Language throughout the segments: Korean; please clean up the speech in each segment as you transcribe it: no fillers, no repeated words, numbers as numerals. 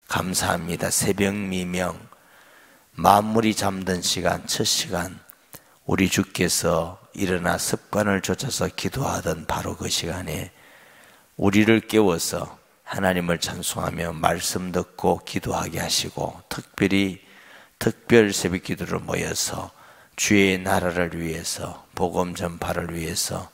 감사합니다. 새벽 미명, 만물이 잠든 시간, 첫 시간, 우리 주께서 일어나 습관을 좇아서 기도하던 바로 그 시간에 우리를 깨워서 하나님을 찬송하며 말씀 듣고 기도하게 하시고, 특별 새벽 기도를 모여서 주의 나라를 위해서, 복음 전파를 위해서,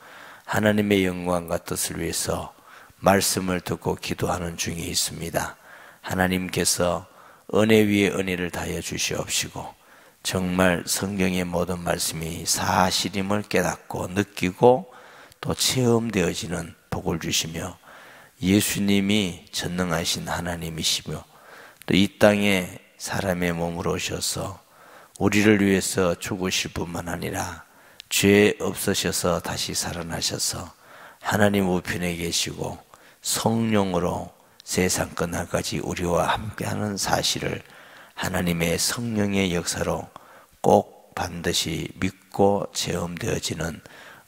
하나님의 영광과 뜻을 위해서 말씀을 듣고 기도하는 중에 있습니다. 하나님께서 은혜 위에 은혜를 더하여 주시옵시고, 정말 성경의 모든 말씀이 사실임을 깨닫고 느끼고 또 체험되어지는 복을 주시며, 예수님이 전능하신 하나님이시며 또 이 땅에 사람의 몸으로 오셔서 우리를 위해서 죽으실 뿐만 아니라 죄 없으셔서 다시 살아나셔서 하나님 우편에 계시고 성령으로 세상 끝날까지 우리와 함께하는 사실을 하나님의 성령의 역사로 꼭 반드시 믿고 체험되어지는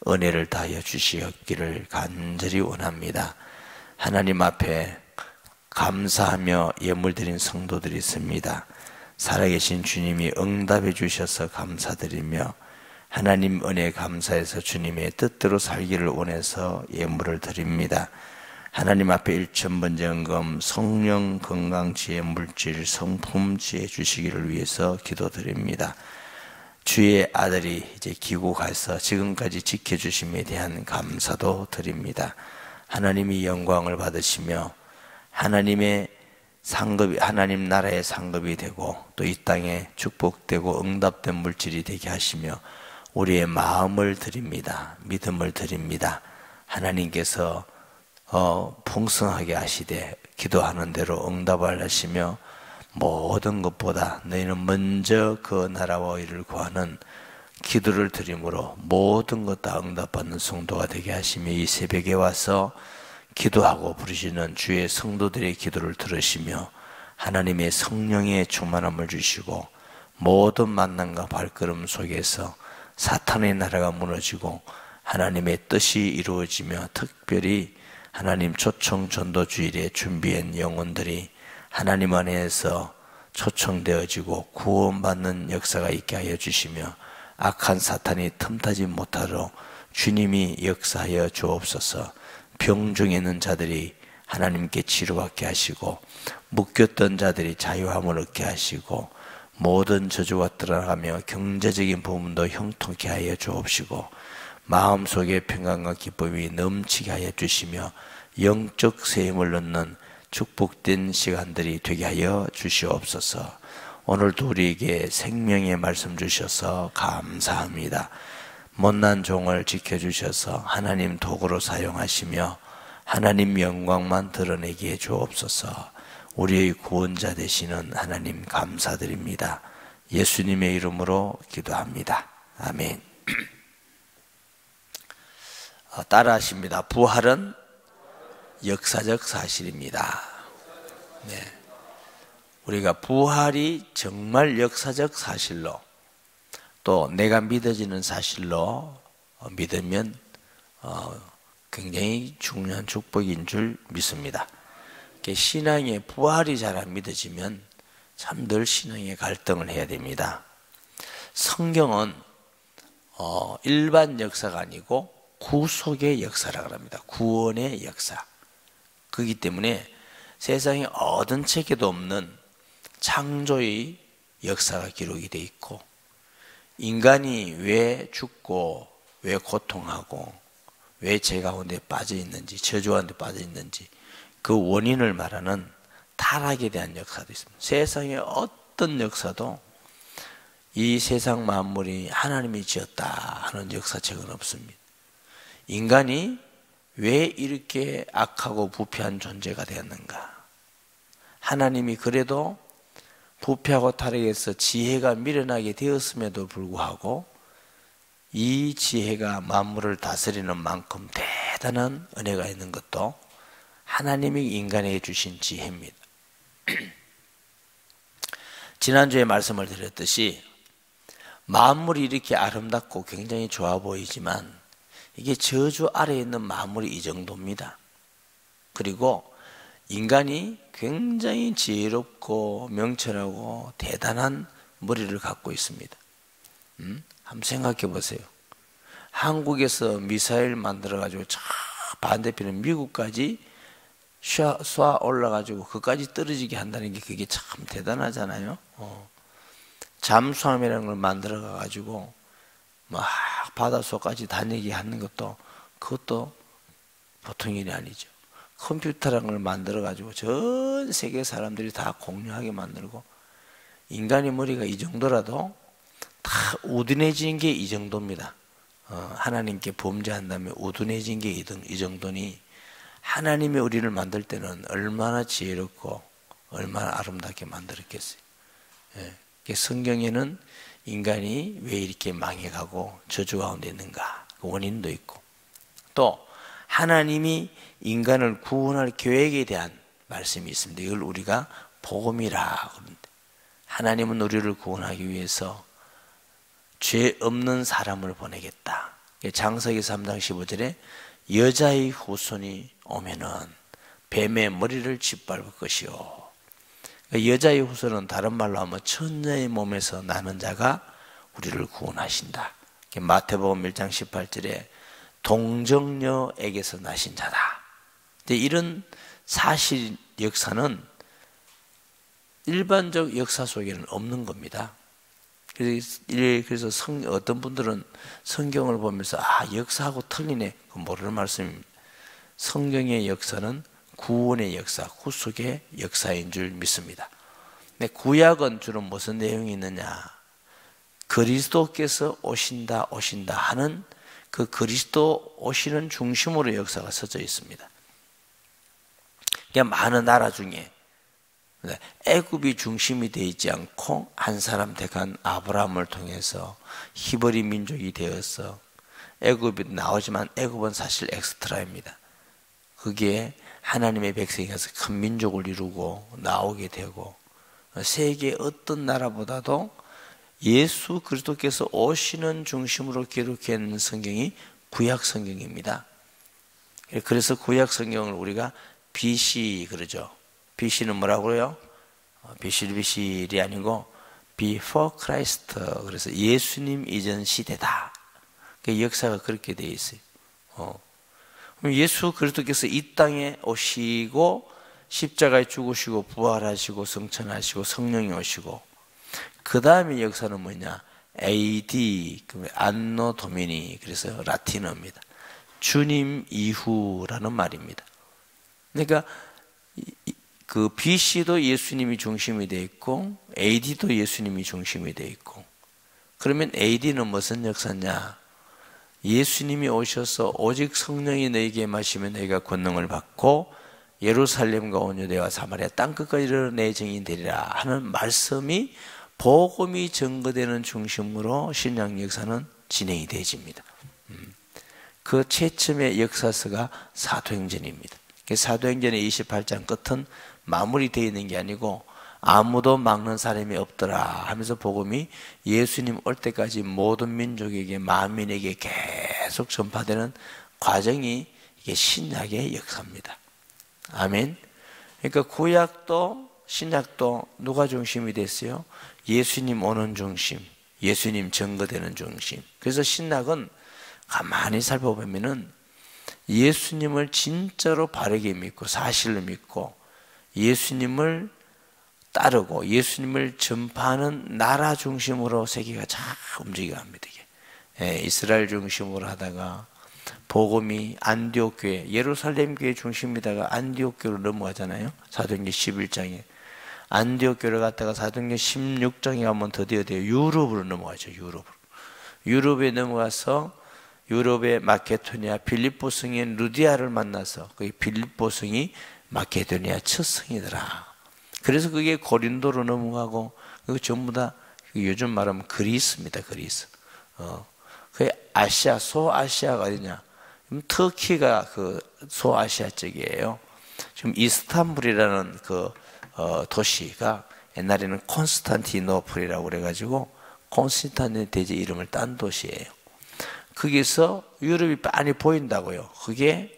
은혜를 다하여 주시옵기를 간절히 원합니다. 하나님 앞에 감사하며 예물 드린 성도들이 있습니다. 살아계신 주님이 응답해 주셔서 감사드리며, 하나님 은혜에 감사해서 주님의 뜻대로 살기를 원해서 예물을 드립니다. 하나님 앞에 일천번제헌금, 성령, 건강, 지혜, 물질, 성품, 지혜 주시기를 위해서 기도드립니다. 주의 아들이 이제 귀국해서 지금까지 지켜주심에 대한 감사도 드립니다. 하나님이 영광을 받으시며 하나님의 상급이, 하나님 나라의 상급이 되고 또 이 땅에 축복되고 응답된 물질이 되게 하시며 우리의 마음을 드립니다. 믿음을 드립니다. 하나님께서 풍성하게 하시되 기도하는 대로 응답을 하시며, 모든 것보다 너희는 먼저 그 나라와 의를 구하는 기도를 드림으로 모든 것 다 응답받는 성도가 되게 하시며, 이 새벽에 와서 기도하고 부르시는 주의 성도들의 기도를 들으시며 하나님의 성령의 충만함을 주시고, 모든 만남과 발걸음 속에서 사탄의 나라가 무너지고 하나님의 뜻이 이루어지며, 특별히 하나님 초청 전도주일에 준비한 영혼들이 하나님 안에서 초청되어지고 구원받는 역사가 있게 하여 주시며, 악한 사탄이 틈타지 못하도록 주님이 역사하여 주옵소서. 병 중에 있는 자들이 하나님께 치료받게 하시고, 묶였던 자들이 자유함을 얻게 하시고, 모든 저주가 떠나가며 경제적인 부분도 형통케 하여 주옵시고, 마음속에 평안과 기쁨이 넘치게 하여 주시며 영적 세임을 얻는 축복된 시간들이 되게 하여 주시옵소서. 오늘도 우리에게 생명의 말씀 주셔서 감사합니다. 못난 종을 지켜주셔서 하나님 도구로 사용하시며 하나님 영광만 드러내게 주옵소서. 우리의 구원자 되시는 하나님 감사드립니다. 예수님의 이름으로 기도합니다. 아멘. 따라하십니다. 부활은 역사적 사실입니다. 네. 우리가 부활이 정말 역사적 사실로, 또 내가 믿어지는 사실로 믿으면 굉장히 중요한 축복인 줄 믿습니다. 신앙의 부활이 잘 안 믿어지면 참 늘 신앙의 갈등을 해야 됩니다. 성경은 일반 역사가 아니고 구속의 역사라고 합니다. 구원의 역사. 그렇기 때문에 세상에 어떤 책에도 없는 창조의 역사가 기록이 되어 있고, 인간이 왜 죽고 왜 고통하고 왜 죄 가운데 빠져 있는지, 저주 가운데 빠져 있는지 그 원인을 말하는 타락에 대한 역사도 있습니다. 세상의 어떤 역사도 이 세상 만물이 하나님이 지었다 하는 역사책은 없습니다. 인간이 왜 이렇게 악하고 부패한 존재가 되었는가? 하나님이 그래도 부패하고 타락해서 지혜가 미련하게 되었음에도 불구하고 이 지혜가 만물을 다스리는 만큼 대단한 은혜가 있는 것도 하나님이 인간에게 주신 지혜입니다. 지난주에 말씀을 드렸듯이 만물이 이렇게 아름답고 굉장히 좋아 보이지만 이게 저주 아래에 있는 만물이 이 정도입니다. 그리고 인간이 굉장히 지혜롭고 명철하고 대단한 머리를 갖고 있습니다. 한번 생각해 보세요. 한국에서 미사일 만들어가지고 저 반대편은 미국까지 쏴 올라가지고 그까지 떨어지게 한다는 게 그게 참 대단하잖아요. 잠수함이라는 걸 만들어가지고 막 바닷속까지 다니게 하는 그것도 보통 일이 아니죠. 컴퓨터라는 걸 만들어가지고 전 세계 사람들이 다 공유하게 만들고, 인간의 머리가 이 정도라도 다 우둔해진 게 이 정도입니다. 하나님께 범죄한 다음에 우둔해진 게 이 정도니, 하나님이 우리를 만들 때는 얼마나 지혜롭고 얼마나 아름답게 만들었겠어요. 성경에는 인간이 왜 이렇게 망해가고 저주 가운데 있는가 그 원인도 있고, 또 하나님이 인간을 구원할 계획에 대한 말씀이 있습니다. 이걸 우리가 복음이라 그러는데, 하나님은 우리를 구원하기 위해서 죄 없는 사람을 보내겠다. 장세기 3장 15절에 여자의 후손이 오면은 뱀의 머리를 짓밟을 것이요. 여자의 후손은 다른 말로 하면 처녀의 몸에서 나는 자가 우리를 구원하신다. 마태복음 1장 18절에 동정녀에게서 나신 자다. 이런 사실 역사는 일반적 역사 속에는 없는 겁니다. 그래서 어떤 분들은 성경을 보면서 역사하고 틀리네 모르는 말씀입니다. 성경의 역사는 구원의 역사, 구속의 역사인 줄 믿습니다. 근데 구약은 주로 무슨 내용이 있느냐? 그리스도께서 오신다 하는 그 그리스도 오시는 중심으로 역사가 서져 있습니다. 그냥 많은 나라 중에 애굽이 중심이 되어 있지 않고 한 사람 택한 아브라함을 통해서 히브리 민족이 되어서 애굽이 나오지만 애굽은 사실 엑스트라입니다. 그게 하나님의 백성에서 큰 민족을 이루고 나오게 되고, 세계 어떤 나라보다도 예수 그리스도께서 오시는 중심으로 기록해 있는 성경이 구약 성경입니다. 그래서 구약 성경을 우리가 BC 그러죠. BC는 뭐라고요? BC이 아니고 Before Christ. 그래서 예수님 이전 시대다. 역사가 그렇게 되어 있어요. 예수 그리스도께서 이 땅에 오시고 십자가에 죽으시고 부활하시고 성천하시고 성령이 오시고, 그 다음에 역사는 뭐냐? AD, 안노 도미니, 그래서 라틴어입니다. 주님 이후라는 말입니다. 그러니까 그 BC도 예수님이 중심이 되어 있고 AD도 예수님이 중심이 되어 있고, 그러면 AD는 무슨 역사냐? 예수님이 오셔서 오직 성령이 너에게 임하시면 너희가 권능을 받고 예루살렘과 온 유대와 사마리아 땅끝까지 이르러 내 증인 되리라 하는 말씀이 복음이 증거되는 중심으로 신약 역사는 진행이 되어집니다. 그 최첨의 역사서가 사도행전입니다. 사도행전의 28장 끝은 마무리되어 있는 게 아니고 아무도 막는 사람이 없더라 하면서 복음이 예수님 올 때까지 모든 민족에게 만민에게 계속 전파되는 과정이 이게 신약의 역사입니다. 아멘. 그러니까 구약도 신약도 누가 중심이 됐어요? 예수님 오는 중심, 예수님 증거되는 중심. 그래서 신약은 가만히 살펴보면은 예수님을 진짜로 바르게 믿고 사실로 믿고 예수님을 따르고 예수님을 전파하는 나라 중심으로 세계가 잘 움직여갑니다. 이스라엘 중심으로 하다가 복음이 안디옥 교회, 예루살렘 교회 중심이다가 안디옥 교회로 넘어가잖아요. 사도행전 11장에 안디옥 교회를 갔다가 사도행전 16장에 가면 드디어 유럽으로 넘어가죠. 유럽에 넘어가서 유럽의 마케도니아 빌립보 성인 루디아를 만나서 그 빌립보 성이 마케도니아 첫 성이더라. 그래서 그게 고린도로 넘어가고 그 전부 다 요즘 말하면 그리스입니다. 그리스. 그 아시아, 소아시아가 어디냐? 터키가 그 소아시아 쪽이에요. 지금 이스탄불이라는 그 도시가 옛날에는 콘스탄티노플이라고 그래가지고 콘스탄틴 대제 이름을 딴 도시예요. 거기서 유럽이 많이 보인다고요. 그게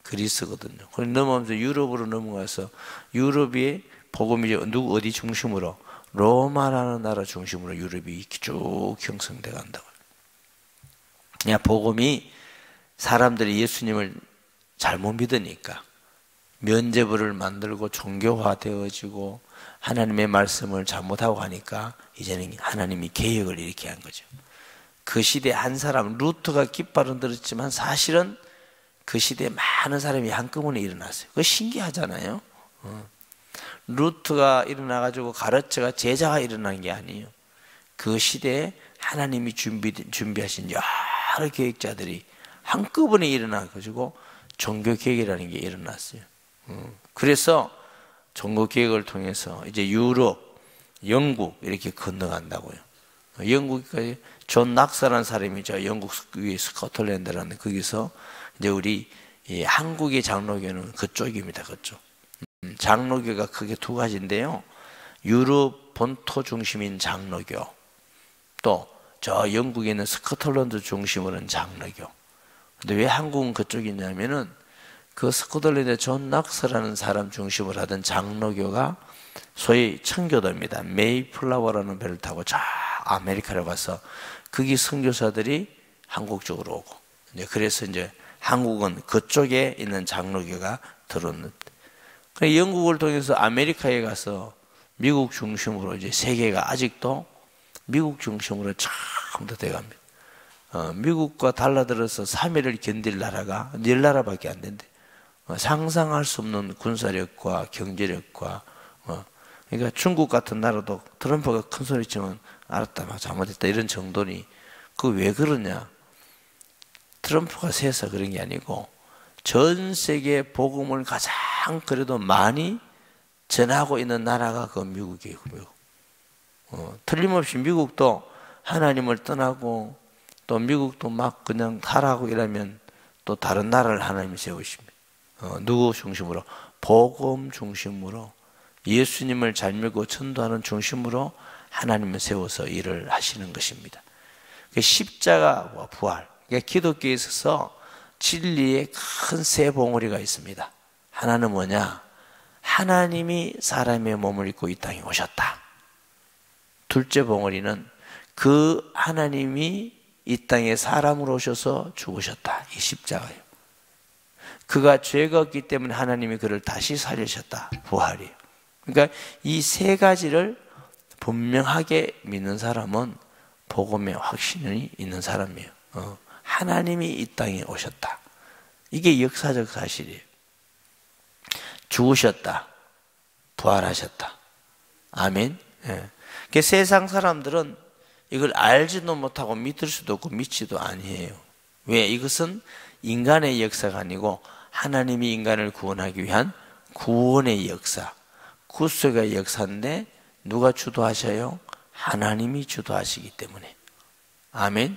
그리스거든요. 그래서 넘어오면서 유럽으로 넘어가서 유럽이 복음이 이제 누구 어디 중심으로 로마라는 나라 중심으로 유럽이 쭉 형성돼 간다고요. 그냥 복음이 사람들이 예수님을 잘못 믿으니까 면죄부를 만들고 종교화되어지고 하나님의 말씀을 잘못하고 하니까 이제는 하나님이 개혁을 일으키게 한 거죠. 그 시대 한 사람 루터가 깃발은 들었지만 사실은 그 시대에 많은 사람이 한꺼번에 일어났어요. 그거 신기하잖아요. 루터가 일어나가지고 가르쳐가 제자가 일어난 게 아니에요. 그 시대에 하나님이 준비하신 여러 계획자들이 한꺼번에 일어나가지고 종교개혁이라는 게 일어났어요. 그래서 종교개혁을 통해서 이제 유럽, 영국 이렇게 건너간다고요. 영국까지 존 낙사라는 사람이 저 영국 위에 스코틀랜드라는 거기서 이제 우리 한국의 장로교는 그쪽입니다. 그쪽. 장로교가 크게 두 가지인데요. 유럽 본토 중심인 장로교, 또 저 영국에 있는 스코틀랜드 중심으로는 장로교. 근데 왜 한국은 그쪽이냐면은 그 스코틀랜드의 존 낙스라는 사람 중심으로 하던 장로교가 소위 청교도입니다. 메이플라워라는 배를 타고 저 아메리카를 가서 거기 선교사들이 한국 쪽으로 오고, 이제 그래서 이제 한국은 그쪽에 있는 장로교가 들어오는. 영국을 통해서 아메리카에 가서 미국 중심으로 이제 세계가 아직도 미국 중심으로 처음부터 돼갑니다. 미국과 달라들어서 3일을 견딜 나라가 10나라밖에 안 된대. 상상할 수 없는 군사력과 경제력과, 그러니까 중국 같은 나라도 트럼프가 큰 소리 치면 알았다, 막 잘못했다 이런 정도니. 그 왜 그러냐? 트럼프가 세서 그런 게 아니고 전 세계 복음을 가장 그래도 많이 전하고 있는 나라가 그 미국이에요. 미국. 틀림없이 미국도 하나님을 떠나고 또 미국도 막 그냥 타라고 이러면 또 다른 나라를 하나님이 세우십니다. 누구 중심으로? 복음 중심으로, 예수님을 잘 믿고 전도하는 중심으로 하나님을 세워서 일을 하시는 것입니다. 십자가와 부활, 그러니까 기독교에 있어서 진리의 큰 세 봉우리가 있습니다. 하나는 뭐냐? 하나님이 사람의 몸을 입고 이 땅에 오셨다. 둘째 봉우리는 그 하나님이 이 땅에 사람으로 오셔서 죽으셨다. 이 십자가예요. 그가 죄가 없기 때문에 하나님이 그를 다시 살리셨다. 부활이에요. 그러니까 이 세 가지를 분명하게 믿는 사람은 복음의 확신이 있는 사람이에요. 하나님이 이 땅에 오셨다. 이게 역사적 사실이에요. 죽으셨다. 부활하셨다. 아멘. 예. 세상 사람들은 이걸 알지도 못하고 믿을 수도 없고 믿지도 아니에요. 왜? 이것은 인간의 역사가 아니고 하나님이 인간을 구원하기 위한 구원의 역사, 구속의 역사인데 누가 주도하셔요? 하나님이 주도하시기 때문에. 아멘.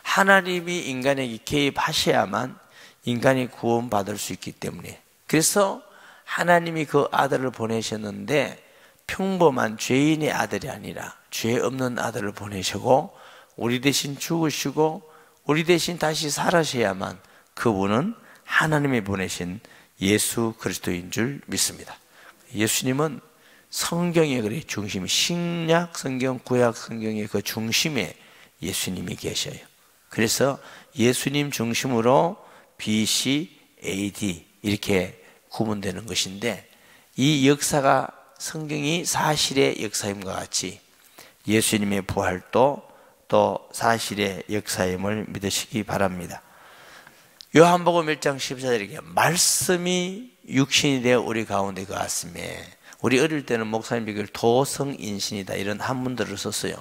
하나님이 인간에게 개입하셔야만 인간이 구원받을 수 있기 때문에. 그래서 하나님이 그 아들을 보내셨는데 평범한 죄인의 아들이 아니라 죄 없는 아들을 보내시고 우리 대신 죽으시고 우리 대신 다시 살아셔야만 그분은 하나님이 보내신 예수 그리스도인 줄 믿습니다. 예수님은 성경의 그래 중심, 신약 성경, 구약 성경의 그 중심에 예수님이 계셔요. 그래서 예수님 중심으로 BC, AD 이렇게 구분되는 것인데, 이 역사가 성경이 사실의 역사임과 같이 예수님의 부활도 또 사실의 역사임을 믿으시기 바랍니다. 요한복음 1장 14절에 말씀이 육신이 되어 우리 가운데 거하심에, 우리 어릴 때는 목사님 비교를 도성인신이다 이런 한문들을 썼어요.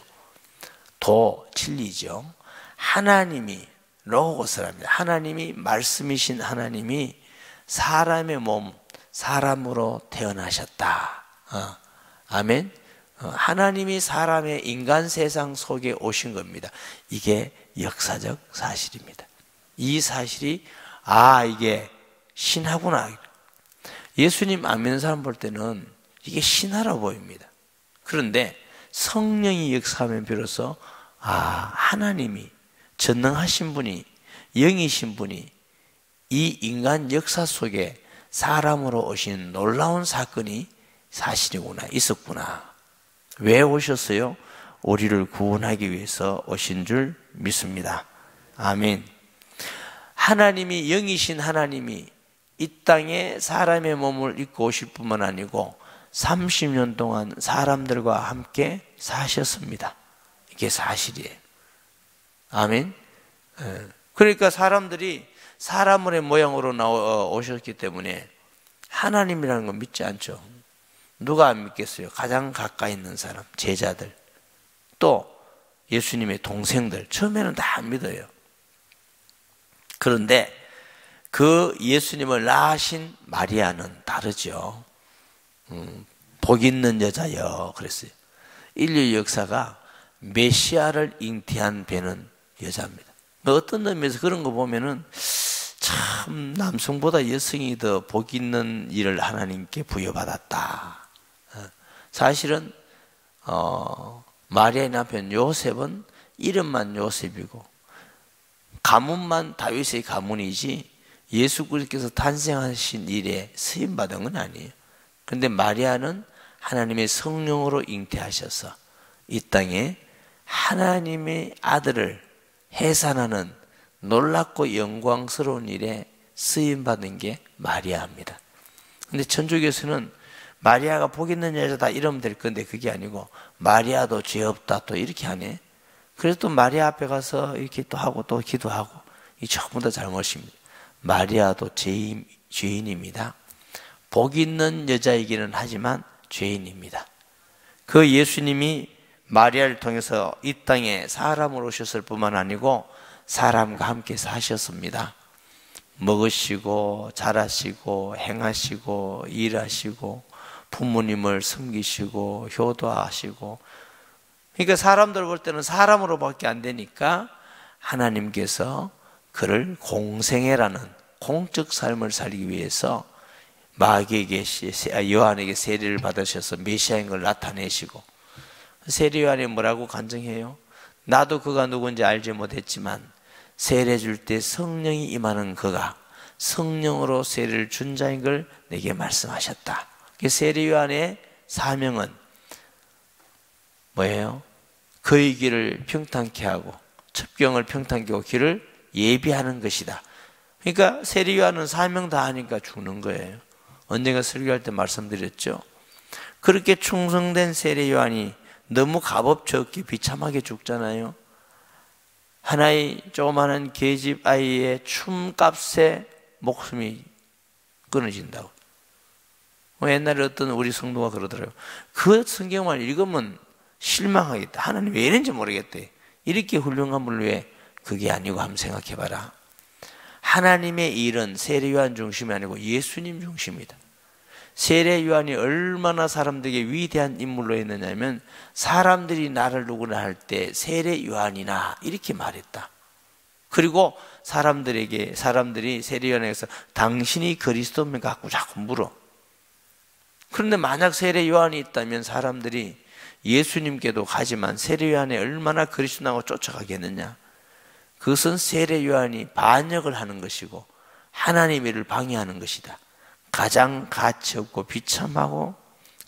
도, 진리죠. 하나님이 로고스랍니다. 하나님이 말씀이신 하나님이 사람의 몸, 사람으로 태어나셨다. 아멘. 하나님이 사람의 인간 세상 속에 오신 겁니다. 이게 역사적 사실입니다. 이 사실이 이게 신하구나. 예수님 안 믿는 사람 볼 때는 이게 신하라 보입니다. 그런데 성령이 역사하면 비로소 하나님이 전능하신 분이, 영이신 분이 이 인간 역사 속에 사람으로 오신 놀라운 사건이 사실이구나, 있었구나. 왜 오셨어요? 우리를 구원하기 위해서 오신 줄 믿습니다. 아멘. 하나님이, 영이신 하나님이 이 땅에 사람의 몸을 입고 오실 뿐만 아니고 30년 동안 사람들과 함께 사셨습니다. 이게 사실이에요. 아멘. 그러니까 사람들이 사람의 모양으로 오셨기 때문에 하나님이라는 건 믿지 않죠. 누가 안 믿겠어요? 가장 가까이 있는 사람, 제자들, 또 예수님의 동생들, 처음에는 다 안 믿어요. 그런데 그 예수님을 낳으신 마리아는 다르죠. 복 있는 여자여 그랬어요. 인류 역사가 메시아를 잉태한 배는 여자입니다. 어떤 의미에서 그런 거 보면은 참 남성보다 여성이 더 복 있는 일을 하나님께 부여받았다. 사실은 마리아의 남편 요셉은 이름만 요셉이고 가문만 다윗의 가문이지 예수 그리스도께서 탄생하신 일에 쓰임받은 건 아니에요. 그런데 마리아는 하나님의 성령으로 잉태하셔서 이 땅에 하나님의 아들을 해산하는 놀랍고 영광스러운 일에 쓰임받은 게 마리아입니다. 그런데 천주교에서는 마리아가 복 있는 여자다 이러면 될 건데 그게 아니고 마리아도 죄 없다 또 이렇게 하네. 그래서 또 마리아 앞에 가서 이렇게 또 하고 또 기도하고 이 전부 다 잘못입니다. 마리아도 죄인입니다. 복 있는 여자이기는 하지만 죄인입니다. 그 예수님이 마리아를 통해서 이 땅에 사람으로 오셨을 뿐만 아니고 사람과 함께 사셨습니다. 먹으시고 자라시고 행하시고 일하시고 부모님을 섬기시고 효도하시고, 그러니까 사람들 볼 때는 사람으로밖에 안 되니까 하나님께서 그를 공생애라는 공적 삶을 살기 위해서 마귀에게 요한에게 세례를 받으셔서 메시아인 걸 나타내시고, 세례 요한이 뭐라고 간증해요? 나도 그가 누군지 알지 못했지만 세례 줄 때 성령이 임하는 그가 성령으로 세례를 준 자인 걸 내게 말씀하셨다. 세례 요한의 사명은 뭐예요? 그의 길을 평탄케 하고 첩경을 평탄케 하고 길을 예비하는 것이다. 그러니까 세례 요한은 사명 다 하니까 죽는 거예요. 언젠가 설교할 때 말씀드렸죠. 그렇게 충성된 세례 요한이 너무 값없이 없게 비참하게 죽잖아요. 하나의 조그마한 계집 아이의 춤값에 목숨이 끊어진다고. 옛날에 어떤 우리 성도가 그러더라고요. 그 성경만 읽으면 실망하겠다. 하나님 왜 이런지 모르겠대. 이렇게 훌륭한 분 왜 그게 아니고 한번 생각해봐라. 하나님의 일은 세례 요한 중심이 아니고 예수님 중심이다. 세례 요한이 얼마나 사람들에게 위대한 인물로 했느냐면 사람들이 나를 누구나 할 때 세례 요한이나 이렇게 말했다. 그리고 사람들이 세례 요한에게서 당신이 그리스도입니까? 갖고 자꾸 물어. 그런데 만약 세례 요한이 있다면 사람들이 예수님께도 가지만 세례 요한이 얼마나 그리스도라고 쫓아가겠느냐. 그것은 세례 요한이 반역을 하는 것이고 하나님의 일을 방해하는 것이다. 가장 가치 없고 비참하고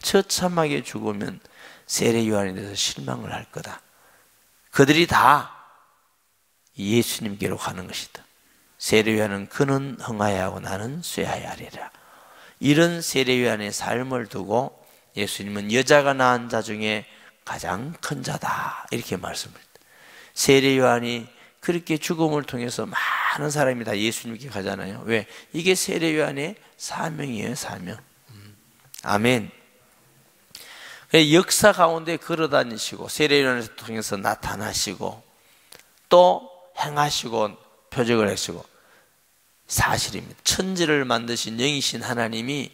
처참하게 죽으면 세례 요한에 대해서 실망을 할 거다. 그들이 다 예수님께로 가는 것이다. 세례 요한은 그는 흥하야 하고 나는 쇠하야 하리라. 이런 세례 요한의 삶을 두고 예수님은 여자가 낳은 자 중에 가장 큰 자다 이렇게 말씀합니다. 세례 요한이 그렇게 죽음을 통해서 많은 사람이 다 예수님께 가잖아요. 왜? 이게 세례 요한의 사명이에요, 사명. 아멘. 역사 가운데 걸어다니시고 세례 요한을 통해서 나타나시고 또 행하시고 표적을 하시고 사실입니다. 천지를 만드신 영이신 하나님이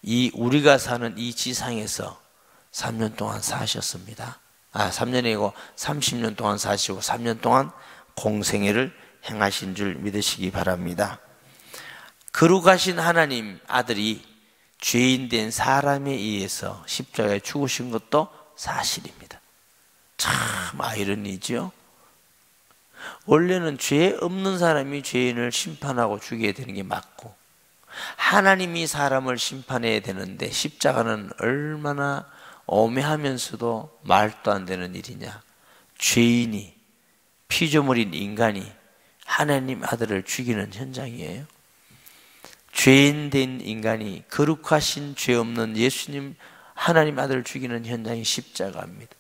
이 우리가 사는 이 지상에서 3년 동안 사셨습니다. 3년이고 30년 동안 사시고 3년 동안 공생애를 행하신 줄 믿으시기 바랍니다. 거룩하신 하나님 아들이 죄인된 사람에 의해서 십자가에 죽으신 것도 사실입니다. 참 아이러니죠. 원래는 죄 없는 사람이 죄인을 심판하고 죽여야 되는 게 맞고, 하나님이 사람을 심판해야 되는데 십자가는 얼마나 오매하면서도 말도 안 되는 일이냐. 죄인이, 피조물인 인간이 하나님 아들을 죽이는 현장이에요. 죄인 된 인간이 거룩하신 죄 없는 예수님 하나님 아들을 죽이는 현장이 십자가입니다.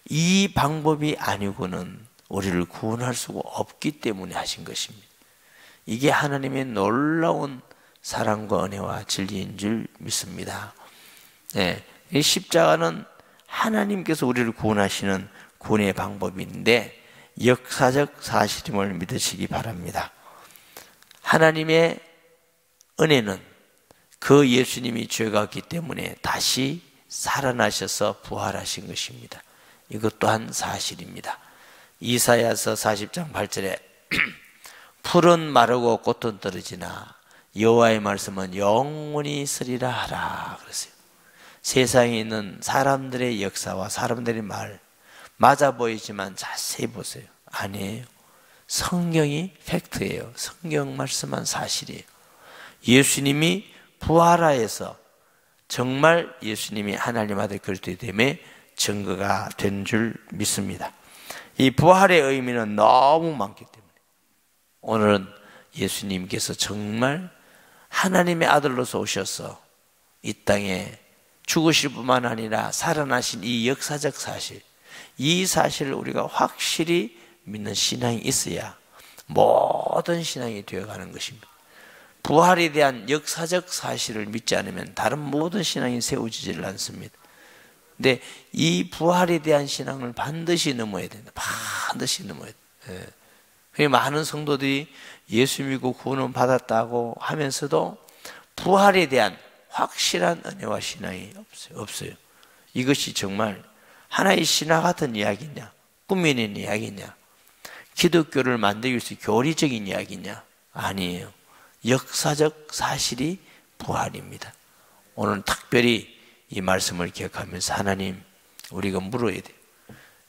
이 방법이 아니고는 우리를 구원할 수가 없기 때문에 하신 것입니다. 이게 하나님의 놀라운 사랑과 은혜와 진리인 줄 믿습니다. 네, 이 십자가는 하나님께서 우리를 구원하시는 구원의 방법인데 역사적 사실임을 믿으시기 바랍니다. 하나님의 은혜는 그 예수님이 죄가 없기 때문에 다시 살아나셔서 부활하신 것입니다. 이것 또한 사실입니다. 이사야서 40장 8절에 풀은 마르고 꽃은 떨어지나 여호와의 말씀은 영원히 있으리라 하라 그랬어요. 세상에 있는 사람들의 역사와 사람들의 말 맞아 보이지만 자세히 보세요. 아니에요. 성경이 팩트예요. 성경 말씀은 사실이에요. 예수님이 부활하여서 정말 예수님이 하나님 아들 그리스도됨의 증거가 된 줄 믿습니다. 이 부활의 의미는 너무 많기 때문에 오늘은 예수님께서 정말 하나님의 아들로서 오셔서 이 땅에 죽으실 뿐만 아니라 살아나신 이 역사적 사실, 이 사실을 우리가 확실히 믿는 신앙이 있어야 모든 신앙이 되어가는 것입니다. 부활에 대한 역사적 사실을 믿지 않으면 다른 모든 신앙이 세워지질 않습니다. 근데 이 부활에 대한 신앙을 반드시 넘어야 된다. 반드시 넘어야 돼요. 예. 많은 성도들이 예수 믿고 구원을 받았다고 하면서도 부활에 대한 확실한 은혜와 신앙이 없어요. 이것이 정말 하나의 신화 같은 이야기냐, 꾸미는 이야기냐, 기독교를 만들기 위해서 교리적인 이야기냐? 아니에요. 역사적 사실이 부활입니다. 오늘 특별히 이 말씀을 기억하면서 하나님, 우리가 물어야 돼요.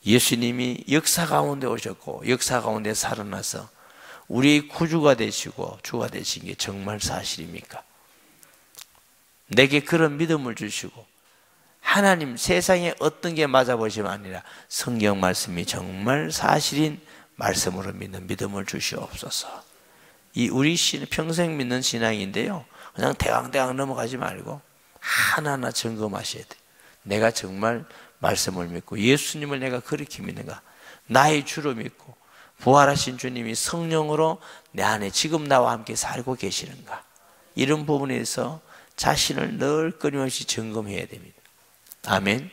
예수님이 역사 가운데 오셨고 역사 가운데 살아나서 우리의 구주가 되시고 주가 되신 게 정말 사실입니까? 내게 그런 믿음을 주시고 하나님 세상에 어떤 게 맞아 보시면 아니라 성경 말씀이 정말 사실인 말씀으로 믿는 믿음을 주시옵소서. 이 우리 평생 믿는 신앙인데요, 그냥 대강대강 넘어가지 말고 하나하나 점검하셔야 돼요. 내가 정말 말씀을 믿고 예수님을 내가 그렇게 믿는가, 나의 주로 믿고 부활하신 주님이 성령으로 내 안에 지금 나와 함께 살고 계시는가, 이런 부분에서 자신을 늘 끊임없이 점검해야 됩니다. 아멘.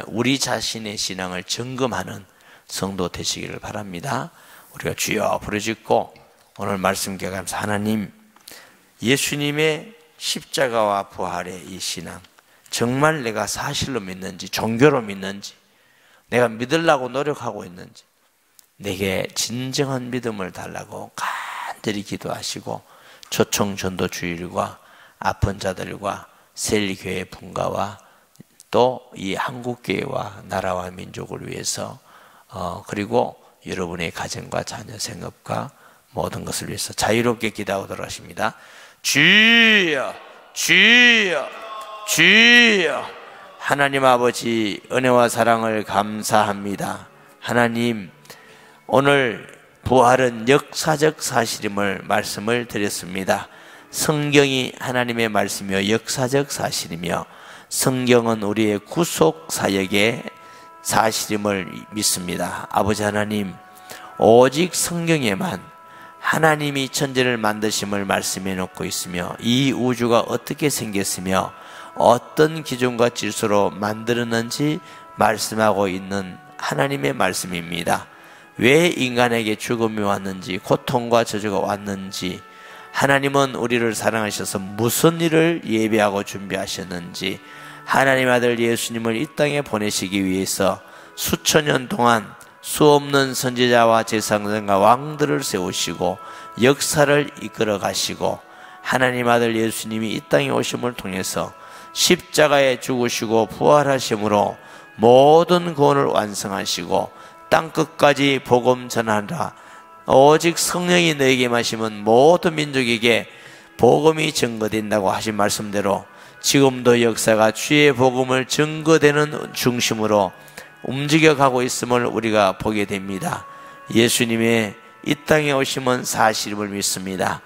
우리 자신의 신앙을 점검하는 성도 되시기를 바랍니다. 우리가 주여 부르짖고 오늘 말씀 기억하면서 하나님, 예수님의 십자가와 부활의 이 신앙 정말 내가 사실로 믿는지 종교로 믿는지 내가 믿으려고 노력하고 있는지 내게 진정한 믿음을 달라고 간절히 기도하시고 초청 전도 주일과 아픈 자들과 셀리교회 분가와 또 이 한국교회와 나라와 민족을 위해서 그리고 여러분의 가정과 자녀 생업과 모든 것을 위해서 자유롭게 기도하도록 하십니다. 주여 주여 주여. 하나님 아버지 은혜와 사랑을 감사합니다. 하나님, 오늘 부활은 역사적 사실임을 말씀을 드렸습니다. 성경이 하나님의 말씀이며 역사적 사실이며 성경은 우리의 구속 사역의 사실임을 믿습니다. 아버지 하나님, 오직 성경에만 하나님이 천지를 만드심을 말씀해 놓고 있으며 이 우주가 어떻게 생겼으며 어떤 기준과 질서로 만들었는지 말씀하고 있는 하나님의 말씀입니다. 왜 인간에게 죽음이 왔는지, 고통과 저주가 왔는지, 하나님은 우리를 사랑하셔서 무슨 일을 예비하고 준비하셨는지, 하나님 아들 예수님을 이 땅에 보내시기 위해서 수천 년 동안 수없는 선지자와 제사장과 왕들을 세우시고 역사를 이끌어 가시고 하나님 아들 예수님이 이 땅에 오심을 통해서 십자가에 죽으시고 부활하심으로 모든 구원을 완성하시고 땅끝까지 복음 전하라 오직 성령이 너에게 마시면 모든 민족에게 복음이 증거된다고 하신 말씀대로 지금도 역사가 주의 복음을 증거되는 중심으로 움직여가고 있음을 우리가 보게 됩니다. 예수님의 이 땅에 오심은 사실임을 믿습니다.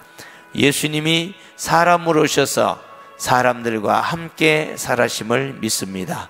예수님이 사람으로 오셔서 사람들과 함께 살아심을 믿습니다.